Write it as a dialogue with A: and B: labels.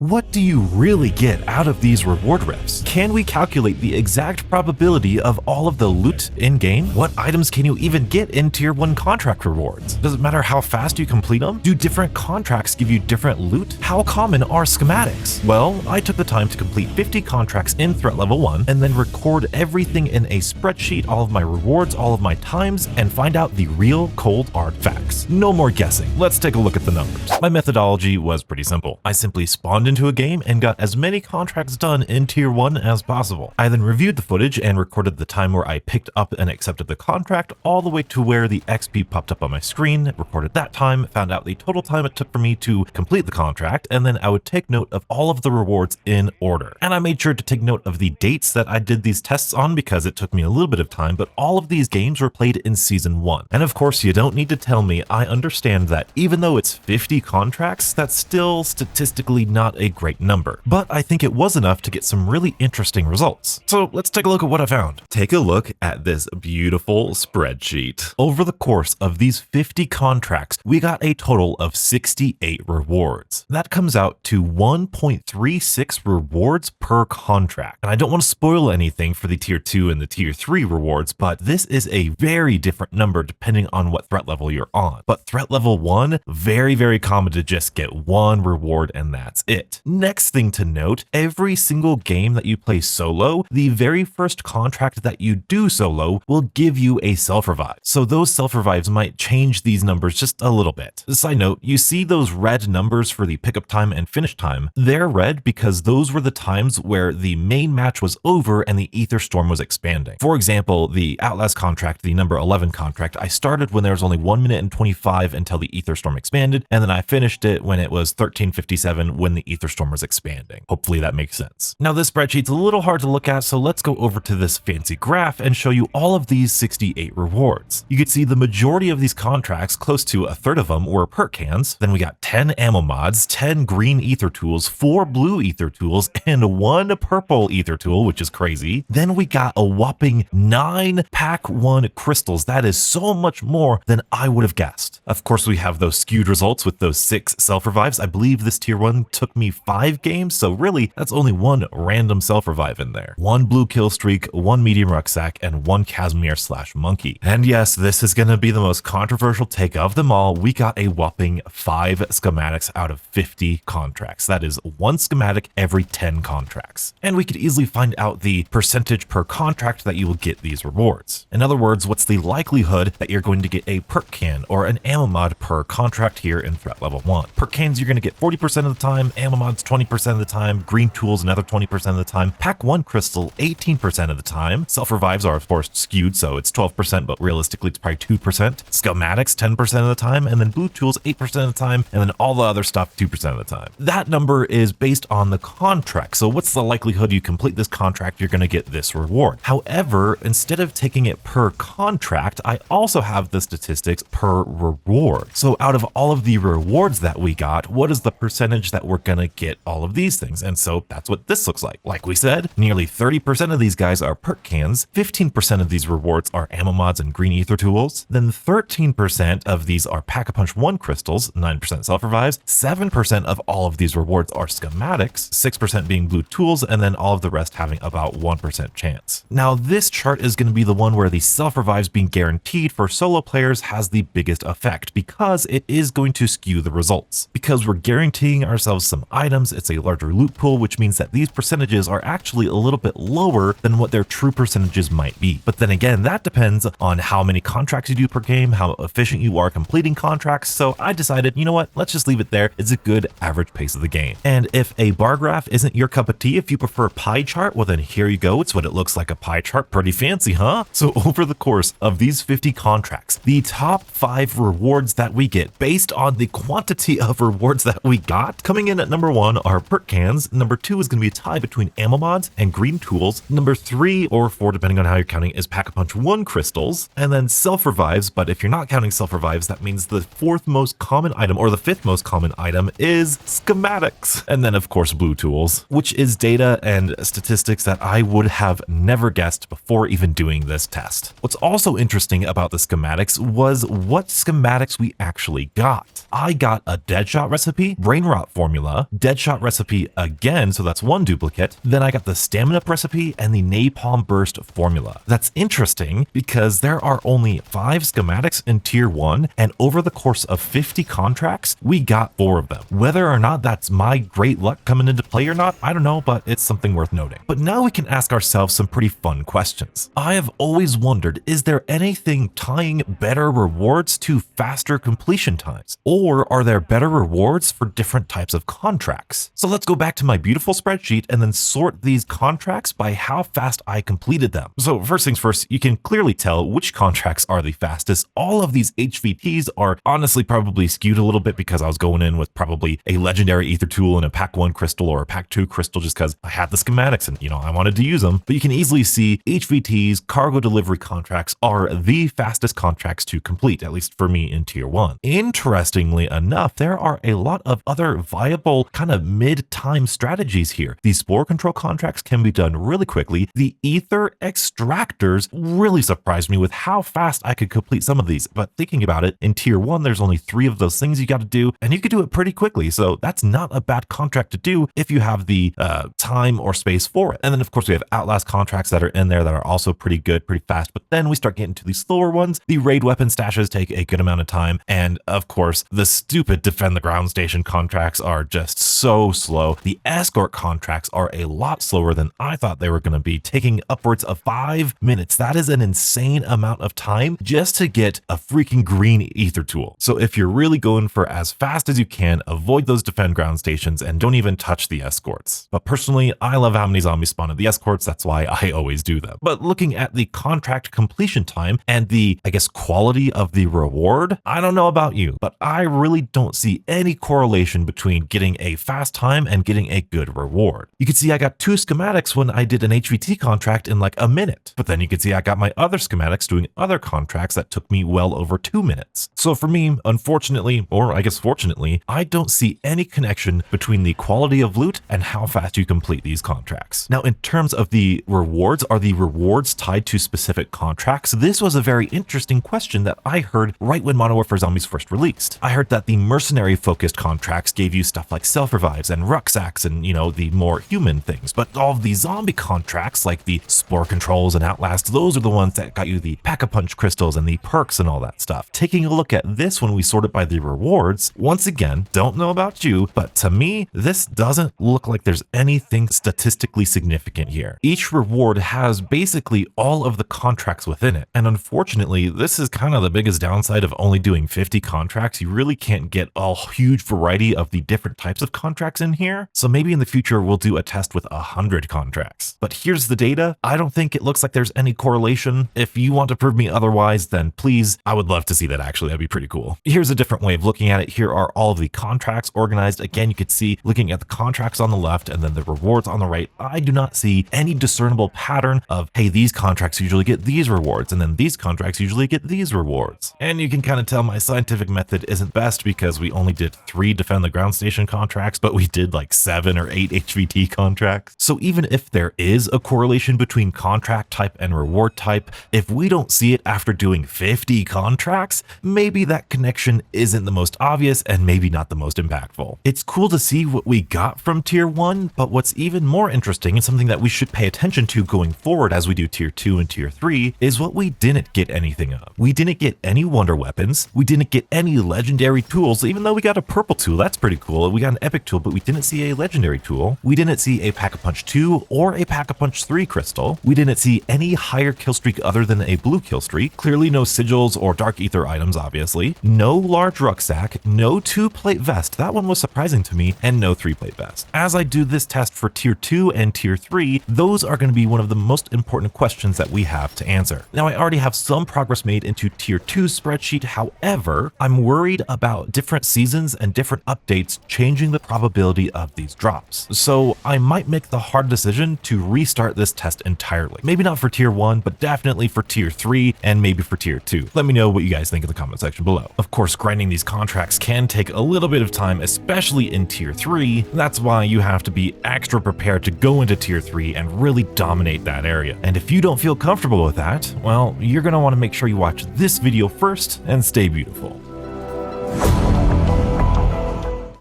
A: What do you really get out of these reward rifts? Can we calculate the exact probability of all of the loot in-game? What items can you even get in Tier 1 contract rewards? Does it matter how fast you complete them? Do different contracts give you different loot? How common are schematics? Well, I took the time to complete 50 contracts in threat level 1 and then record everything in a spreadsheet, all of my rewards, all of my times, and find out the real cold hard facts. No more guessing. Let's take a look at the numbers. My methodology was pretty simple. I simply spawned into a game and got as many contracts done in Tier 1 as possible. I then reviewed the footage and recorded the time where I picked up and accepted the contract all the way to where the XP popped up on my screen, recorded that time, found out the total time it took for me to complete the contract, and then I would take note of all of the rewards in order. And I made sure to take note of the dates that I did these tests on because it took me a little bit of time, but all of these games were played in Season 1. And of course, you don't need to tell me, I understand that even though it's 50 contracts, that's still statistically not a great number, but I think it was enough to get some really interesting results. So let's take a look at what I found. Take a look at this beautiful spreadsheet. Over the course of these 50 contracts, we got a total of 68 rewards. That comes out to 1.36 rewards per contract. And I don't want to spoil anything for the Tier 2 and the Tier 3 rewards, but this is a very different number depending on what threat level you're on. But threat level 1, very common to just get one reward and that's it. Next thing to note, every single game that you play solo, the very first contract that you do solo will give you a self-revive. So those self-revives might change these numbers just a little bit. Side note, you see those red numbers for the pickup time and finish time. They're red because those were the times where the main match was over and the Ether Storm was expanding. For example, the Outlast contract, the number 11 contract, I started when there was only 1 minute and 25 until the Ether Storm expanded, and then I finished it when it was 13:57 when the Ether Storm was expanding. Hopefully that makes sense. Now this spreadsheet's a little hard to look at, so let's go over to this fancy graph and show you all of these 68 rewards. You can see the majority of these contracts, close to a third of them, were perk cans. Then we got 10 ammo mods, 10 green ether tools, 4 blue ether tools, and 1 purple ether tool, which is crazy. Then we got a whopping 9 pack 1 crystals. That is so much more than I would have guessed. Of course, we have those skewed results with those 6 self-revives. I believe this Tier 1 took me 5 games, so really that's only 1 random self-revive in there. 1 blue kill streak, 1 medium rucksack, and 1 Casimir/monkey. And yes, this is gonna be the most controversial take of them all. We got a whopping 5 schematics out of 50 contracts. That is 1 schematic every 10 contracts. And we could easily find out the percentage per contract that you will get these rewards. In other words, what's the likelihood that you're going to get a perk can or an ammo mod per contract here in threat level 1? Perk cans you're gonna get 40% of the time, ammo mods 20% of the time, green tools another 20% of the time, pack 1 crystal 18% of the time, self-revives are of course skewed, so it's 12%, but realistically it's probably 2%, schematics 10% of the time, and then blue tools 8% of the time, and then all the other stuff 2% of the time. That number is based on the contract, so what's the likelihood you complete this contract, you're gonna get this reward. However, instead of taking it per contract, I also have the statistics per reward. So out of all of the rewards that we got, what is the percentage that we're gonna get all of these things? And so that's what this looks like. Like we said, nearly 30% of these guys are perk cans, 15% of these rewards are ammo mods and green ether tools, then 13% of these are pack-a-punch 1 crystals, 9% self-revives, 7% of all of these rewards are schematics, 6% being blue tools, and then all of the rest having about 1% chance. Now this chart is going to be the one where the self-revives being guaranteed for solo players has the biggest effect because it is going to skew the results. Because we're guaranteeing ourselves some items, it's a larger loot pool, which means that these percentages are actually a little bit lower than what their true percentages might be. But then again, that depends on how many contracts you do per game, how efficient you are completing contracts. So I decided, you know what, let's just leave it there. It's a good average pace of the game. And if a bar graph isn't your cup of tea, if you prefer pie chart, well then here you go. It's what it looks like, a pie chart. Pretty fancy, huh? So over the course of these 50 contracts, the top 5 rewards that we get based on the quantity of rewards that we got, coming in at number 1 are perk cans. Number 2 is going to be a tie between ammo mods and green tools. Number 3 or 4, depending on how you're counting, is pack-a-punch 1 crystals, and then self-revives. But if you're not counting self-revives, that means the 4th most common item or the 5th most common item is schematics. And then of course blue tools, which is data and statistics that I would have never guessed before even doing this test. What's also interesting about the schematics was what schematics we actually got. I got a Deadshot recipe, Brain Rot formula, Deadshot recipe again, so that's one duplicate. Then I got the Stamina Up recipe and the Napalm Burst formula. That's interesting because there are only 5 schematics in tier 1, and over the course of 50 contracts, we got 4 of them. Whether or not that's my great luck coming into play or not, I don't know, but it's something worth noting. But now we can ask ourselves some pretty fun questions. I have always wondered, is there anything tying better rewards to faster completion times? Or are there better rewards for different types of contracts? So let's go back to my beautiful spreadsheet and then sort these contracts by how fast I completed them. So first things first, you can clearly tell which contracts are the fastest. All of these HVTs are honestly probably skewed a little bit because I was going in with probably a legendary ether tool and a pack 1 crystal or a pack 2 crystal just because I had the schematics and I wanted to use them. But you can easily see HVTs, cargo delivery contracts, are the fastest contracts to complete, at least for me in tier 1. Interestingly enough, there are a lot of other viable kind of mid-time strategies here. These spore control contracts can be done really quickly. The ether extractors really surprised me with how fast I could complete some of these. But thinking about it, in tier 1, there's only 3 of those things you got to do, and you could do it pretty quickly. So that's not a bad contract to do if you have the time or space for it. And then of course we have Outlast contracts that are in there that are also pretty good, pretty fast. But then we start getting to these slower ones. The raid weapon stashes take a good amount of time. And of course, the stupid defend the ground station contracts are just so slow. The escort contracts are a lot slower than I thought they were going to be, taking upwards of 5 minutes. That is an insane amount of time just to get a freaking green ether tool. So if you're really going for as fast as you can, avoid those defend ground stations and don't even touch the escorts. But personally, I love how many zombies spawn at the escorts. That's why I always do them. But looking at the contract completion time and the, I guess, quality of the reward, I don't know about you, but I really don't see any correlation between getting a fast time and getting a good reward. You can see I got 2 schematics when I did an HVT contract in like a minute, but then you can see I got my other schematics doing other contracts that took me well over 2 minutes. So for me, unfortunately, or I guess fortunately, I don't see any connection between the quality of loot and how fast you complete these contracts. Now, in terms of the rewards, are the rewards tied to specific contracts? This was a very interesting question that I heard right when Modern Warfare Zombies first released. I heard that the mercenary focused contracts gave you stuff like self-revives and rucksacks and, the more human things. But all of the zombie contracts like the spore controls and Outlast, those are the ones that got you the pack-a-punch crystals and the perks and all that stuff. Taking a look at this when we sort it by the rewards, once again, don't know about you, but to me, this doesn't look like there's anything statistically significant here. Each reward has basically all of the contracts within it. And unfortunately, this is kind of the biggest downside of only doing 50 contracts. You really can't get a huge variety of the different types of contracts in here. So maybe in the future, we'll do a test with 100 contracts. But here's the data. I don't think it looks like there's any correlation. If you want to prove me otherwise, then please, I would love to see that actually. That'd be pretty cool. Here's a different way of looking at it. Here are all of the contracts organized. Again, you could see looking at the contracts on the left and then the rewards on the right, I do not see any discernible pattern of, hey, these contracts usually get these rewards and then these contracts usually get these rewards. And you can kind of tell my scientific method isn't best because we only did 3 defend the ground station contracts, but we did like 7 or 8 HVT contracts. So even if there is a correlation between contract type and reward type, if we don't see it after doing 50 contracts, maybe that connection isn't the most obvious and maybe not the most impactful. It's cool to see what we got from tier 1, but what's even more interesting and something that we should pay attention to going forward as we do tier 2 and tier 3 is what we didn't get anything of. We didn't get any wonder weapons. We didn't get any legendary tools, even though we got a purple tool. That's pretty cool. We got an epic tool, but we didn't see a legendary tool. We didn't see a Pack-a-Punch 2 or a Pack-a-Punch 3 crystal. We didn't see any higher kill streak other than a blue kill streak. Clearly no sigils or dark ether items, obviously. No large rucksack, no 2-plate vest. That one was surprising to me, and no 3-plate vest. As I do this test for tier 2 and tier 3, those are going to be one of the most important questions that we have to answer. Now, I already have some progress made into tier 2 spreadsheet. However, I'm worried about different seasons and different updates changing the probability of these drops. So I might make the hard decision to restart this test entirely. Maybe not for tier 1, but definitely for tier 3 and maybe for tier 2. Let me know what you guys think in the comment section below. Of course, grinding these contracts can take a little bit of time, especially in tier 3. That's why you have to be extra prepared to go into tier 3 and really dominate that area. And if you don't feel comfortable with that, well, you're going to want to make sure you watch this video first and stay beautiful.